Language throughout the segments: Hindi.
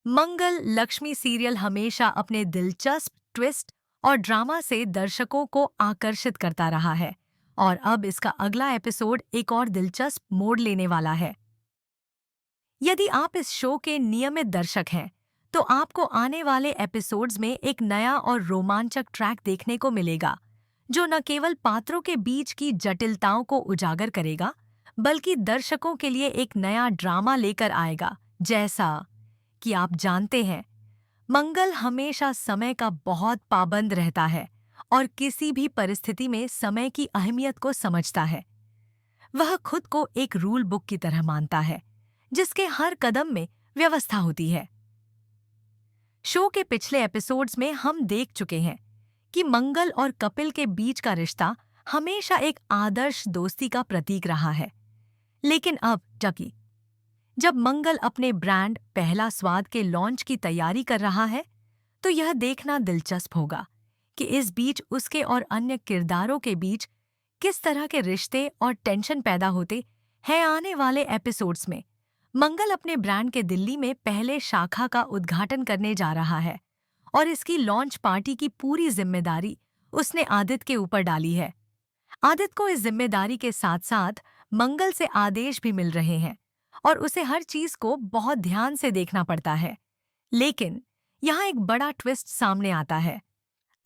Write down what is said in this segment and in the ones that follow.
मंगल लक्ष्मी सीरियल हमेशा अपने दिलचस्प ट्विस्ट और ड्रामा से दर्शकों को आकर्षित करता रहा है और अब इसका अगला एपिसोड एक और दिलचस्प मोड़ लेने वाला है। यदि आप इस शो के नियमित दर्शक हैं, तो आपको आने वाले एपिसोड्स में एक नया और रोमांचक ट्रैक देखने को मिलेगा, जो न केवल पात्रों के बीच की जटिलताओं को उजागर करेगा, बल्कि दर्शकों के लिए एक नया ड्रामा लेकर आएगा। जैसा कि आप जानते हैं, मंगल हमेशा समय का बहुत पाबंद रहता है और किसी भी परिस्थिति में समय की अहमियत को समझता है। वह खुद को एक रूल बुक की तरह मानता है, जिसके हर कदम में व्यवस्था होती है। शो के पिछले एपिसोड्स में हम देख चुके हैं कि मंगल और कपिल के बीच का रिश्ता हमेशा एक आदर्श दोस्ती का प्रतीक रहा है। लेकिन अब जब मंगल अपने ब्रांड पहला स्वाद के लॉन्च की तैयारी कर रहा है, तो यह देखना दिलचस्प होगा कि इस बीच उसके और अन्य किरदारों के बीच किस तरह के रिश्ते और टेंशन पैदा होते हैं। आने वाले एपिसोड्स में मंगल अपने ब्रांड के दिल्ली में पहले शाखा का उद्घाटन करने जा रहा है और इसकी लॉन्च पार्टी की पूरी जिम्मेदारी उसने आदित्य के ऊपर डाली है। आदित्य को इस जिम्मेदारी के साथ साथ मंगल से आदेश भी मिल रहे हैं और उसे हर चीज को बहुत ध्यान से देखना पड़ता है। लेकिन यहाँ एक बड़ा ट्विस्ट सामने आता है।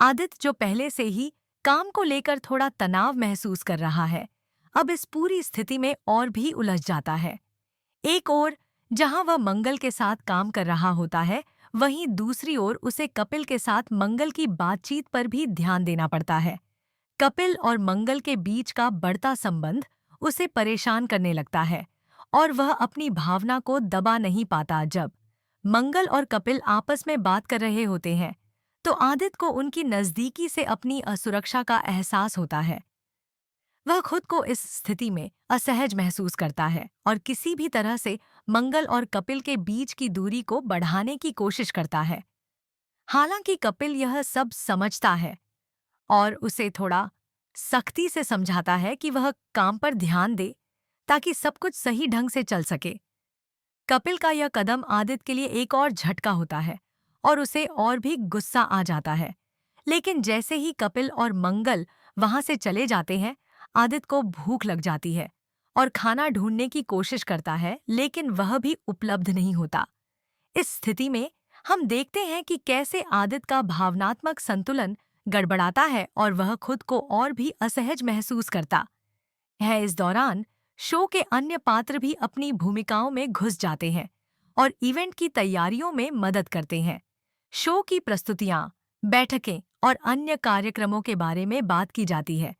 आदित्य, जो पहले से ही काम को लेकर थोड़ा तनाव महसूस कर रहा है, अब इस पूरी स्थिति में और भी उलझ जाता है। एक ओर जहां वह मंगल के साथ काम कर रहा होता है, वहीं दूसरी ओर उसे कपिल के साथ मंगल की बातचीत पर भी ध्यान देना पड़ता है। कपिल और मंगल के बीच का बढ़ता संबंध उसे परेशान करने लगता है और वह अपनी भावना को दबा नहीं पाता। जब मंगल और कपिल आपस में बात कर रहे होते हैं, तो आदित्य को उनकी नज़दीकी से अपनी असुरक्षा का एहसास होता है। वह खुद को इस स्थिति में असहज महसूस करता है और किसी भी तरह से मंगल और कपिल के बीच की दूरी को बढ़ाने की कोशिश करता है। हालांकि कपिल यह सब समझता है और उसे थोड़ा सख्ती से समझाता है कि वह काम पर ध्यान दे, ताकि सब कुछ सही ढंग से चल सके। कपिल का यह कदम आदित्य के लिए एक और झटका होता है और उसे और भी गुस्सा आ जाता है। लेकिन जैसे ही कपिल और मंगल वहां से चले जाते हैं, आदित्य को भूख लग जाती है और खाना ढूंढने की कोशिश करता है, लेकिन वह भी उपलब्ध नहीं होता। इस स्थिति में हम देखते हैं कि कैसे आदित्य का भावनात्मक संतुलन गड़बड़ाता है और वह खुद को और भी असहज महसूस करता है। इस दौरान शो के अन्य पात्र भी अपनी भूमिकाओं में घुस जाते हैं और इवेंट की तैयारियों में मदद करते हैं। शो की प्रस्तुतियां, बैठकें और अन्य कार्यक्रमों के बारे में बात की जाती है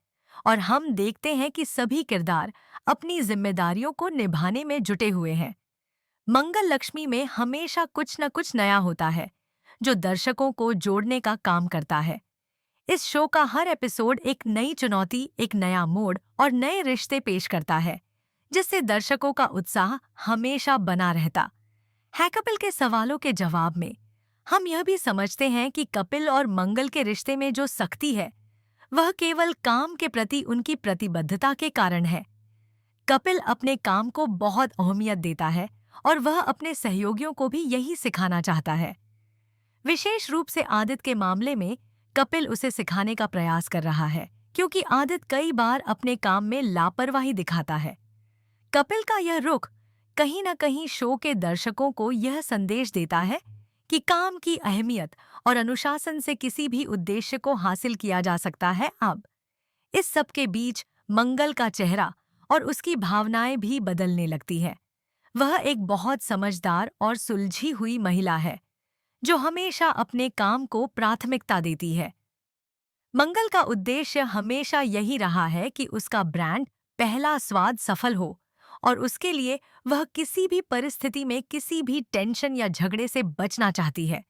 और हम देखते हैं कि सभी किरदार अपनी जिम्मेदारियों को निभाने में जुटे हुए हैं। मंगल लक्ष्मी में हमेशा कुछ न कुछ नया होता है, जो दर्शकों को जोड़ने का काम करता है। इस शो का हर एपिसोड एक नई चुनौती, एक नया मोड़ और नए रिश्ते पेश करता है, जिससे दर्शकों का उत्साह हमेशा बना रहता है। कपिल के सवालों के जवाब में हम यह भी समझते हैं कि कपिल और मंगल के रिश्ते में जो सख्ती है, वह केवल काम के प्रति उनकी प्रतिबद्धता के कारण है। कपिल अपने काम को बहुत अहमियत देता है और वह अपने सहयोगियों को भी यही सिखाना चाहता है। विशेष रूप से आदित्य के मामले में कपिल उसे सिखाने का प्रयास कर रहा है, क्योंकि आदित्य कई बार अपने काम में लापरवाही दिखाता है। कपिल का यह रुख कहीं न कहीं शो के दर्शकों को यह संदेश देता है कि काम की अहमियत और अनुशासन से किसी भी उद्देश्य को हासिल किया जा सकता है। अब इस सब के बीच मंगल का चेहरा और उसकी भावनाएं भी बदलने लगती है। वह एक बहुत समझदार और सुलझी हुई महिला है, जो हमेशा अपने काम को प्राथमिकता देती है। मंगल का उद्देश्य हमेशा यही रहा है कि उसका ब्रांड पहला स्वाद सफल हो और उसके लिए वह किसी भी परिस्थिति में किसी भी टेंशन या झगड़े से बचना चाहती है।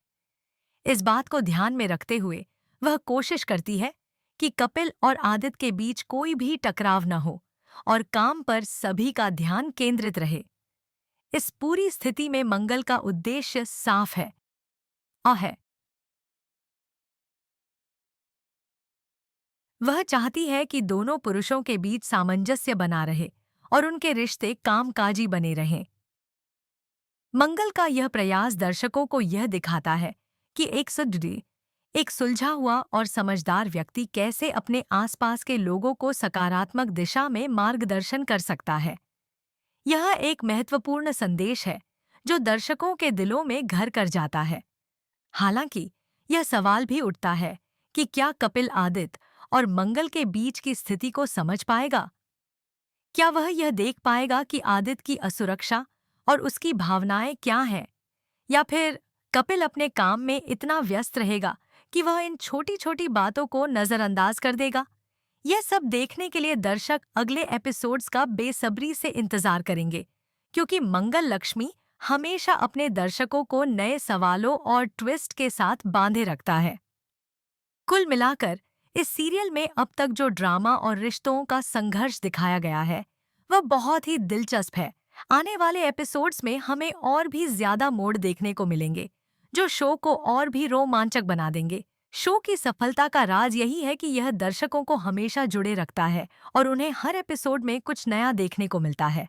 इस बात को ध्यान में रखते हुए वह कोशिश करती है कि कपिल और आदित्य के बीच कोई भी टकराव न हो और काम पर सभी का ध्यान केंद्रित रहे। इस पूरी स्थिति में मंगल का उद्देश्य साफ है है वह चाहती है कि दोनों पुरुषों के बीच सामंजस्य बना रहे और उनके रिश्ते कामकाजी बने रहें। मंगल का यह प्रयास दर्शकों को यह दिखाता है कि एक सुलझा हुआ और समझदार व्यक्ति कैसे अपने आसपास के लोगों को सकारात्मक दिशा में मार्गदर्शन कर सकता है। यह एक महत्वपूर्ण संदेश है जो दर्शकों के दिलों में घर कर जाता है। हालांकि यह सवाल भी उठता है कि क्या कपिल आदित्य और मंगल के बीच की स्थिति को समझ पाएगा? क्या वह यह देख पाएगा कि आदित्य की असुरक्षा और उसकी भावनाएं क्या हैं? या फिर कपिल अपने काम में इतना व्यस्त रहेगा कि वह इन छोटी छोटी बातों को नजरअंदाज कर देगा? यह सब देखने के लिए दर्शक अगले एपिसोड्स का बेसब्री से इंतजार करेंगे, क्योंकि मंगल लक्ष्मी हमेशा अपने दर्शकों को नए सवालों और ट्विस्ट के साथ बांधे रखता है। कुल मिलाकर इस सीरियल में अब तक जो ड्रामा और रिश्तों का संघर्ष दिखाया गया है वह बहुत ही दिलचस्प है। आने वाले एपिसोड्स में हमें और भी ज्यादा मोड़ देखने को मिलेंगे जो शो को और भी रोमांचक बना देंगे। शो की सफलता का राज यही है कि यह दर्शकों को हमेशा जुड़े रखता है और उन्हें हर एपिसोड में कुछ नया देखने को मिलता है।